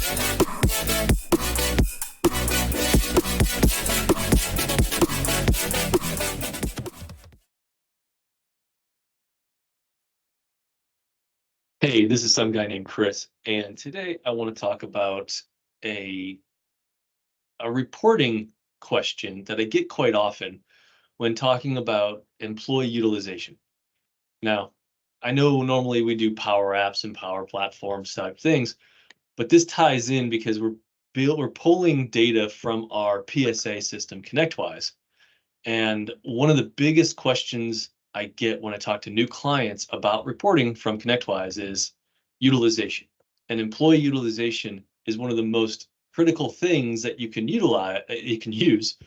Hey, this is some guy named Chris, and today I want to talk about a a reporting question that I get quite often when talking about employee utilization. Now, I know normally we do power apps and power platforms type things, but this ties in because we're pulling data from our PSA system, ConnectWise. And one of the biggest questions I get when I talk to new clients about reporting from ConnectWise is utilization. And employee utilization is one of the most critical things that you can use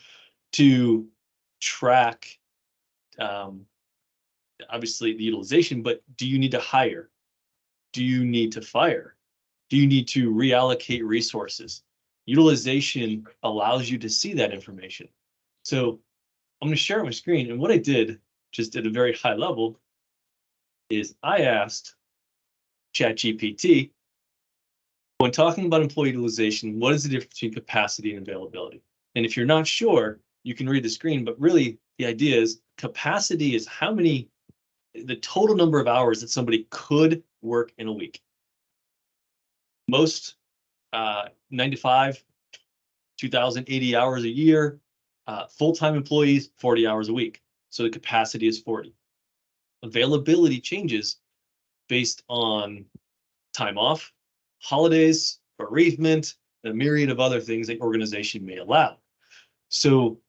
to track, um, obviously the utilization, but do you need to hire? Do you need to fire? Do you need to reallocate resources? Utilization allows you to see that information. So I'm going to share my screen. And what I did, just at a very high level, is I asked ChatGPT, when talking about employee utilization, what is the difference between capacity and availability? And if you're not sure, you can read the screen, but really the idea is capacity is the total number of hours that somebody could work in a week. Most 95, 2,080 hours a year, full-time employees, 40 hours a week. So the capacity is 40. Availability changes based on time off, holidays, bereavement, and a myriad of other things the organization may allow. So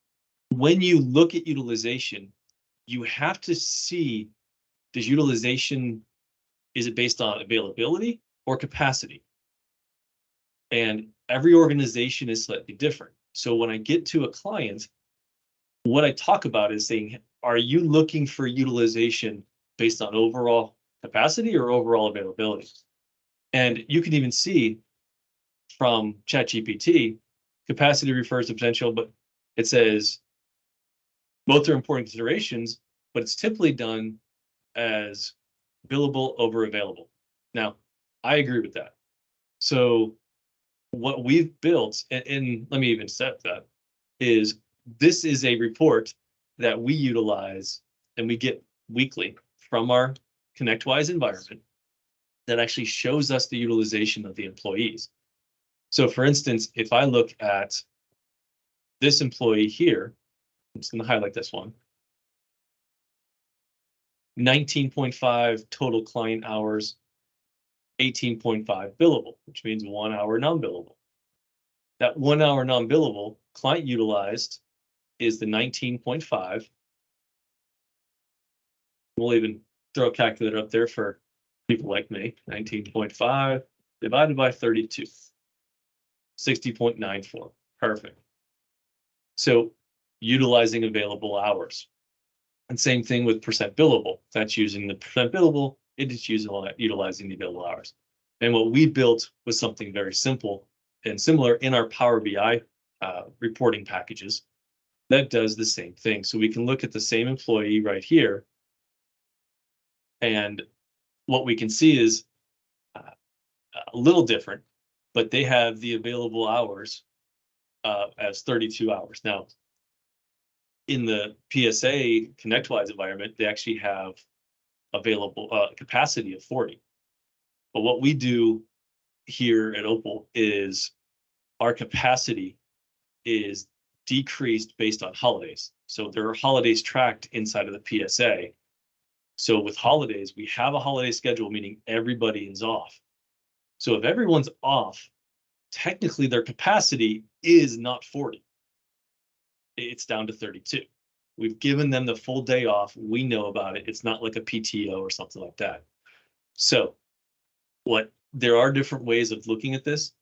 when you look at utilization, you have to see, is it based on availability or capacity? And every organization is slightly different. So when I get to a client, what I talk about is saying, are you looking for utilization based on overall capacity or overall availability? And you can even see from ChatGPT, capacity refers to potential, but it says both are important considerations, but it's typically done as billable over available. Now, I agree with that. So what we've built, and let me even set that, is this is a report that we utilize and we get weekly from our ConnectWise environment that actually shows us the utilization of the employees. So for instance, if I look at this employee here, I'm just going to highlight this one, 19.5 total client hours, 18.5 billable, which means 1 hour non-billable. That 1 hour non-billable client utilized is the 19.5. We'll even throw a calculator up there for people like me. 19.5 divided by 32, 60.94. Perfect. So utilizing available hours. And same thing with percent billable. That's using the percent billable. It is utilizing the available hours. And what we built was something very simple and similar in our Power BI reporting packages that does the same thing. So we can look at the same employee right here. And what we can see is a little different, but they have the available hours as 32 hours. Now, in the PSA ConnectWise environment, they actually have available capacity of 40. But what we do here at Opal is our capacity is decreased based on holidays. So there are holidays tracked inside of the PSA. So with holidays, we have a holiday schedule, meaning everybody is off. So if everyone's off, technically their capacity is not 40. It's down to 32. We've given them the full day off. We know about it. It's not like a PTO or something like that. So there are different ways of looking at this.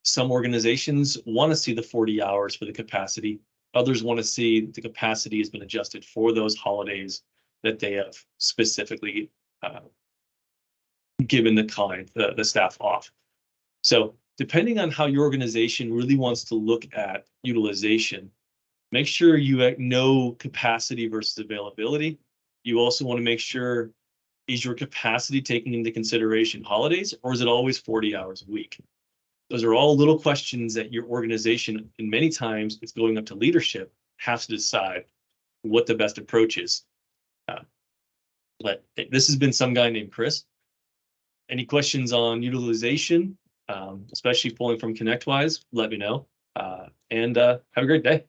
Some organizations want to see the 40 hours for the capacity. Others want to see the capacity has been adjusted for those holidays that they have specifically given the client, the staff off. So depending on how your organization really wants to look at utilization, make sure you know capacity versus availability. You also want to make sure, is your capacity taking into consideration holidays, or is it always 40 hours a week? Those are all little questions that your organization, and many times it's going up to leadership, has to decide what the best approach is. But this has been some guy named Chris. Any questions on utilization, especially pulling from ConnectWise, let me know. And have a great day.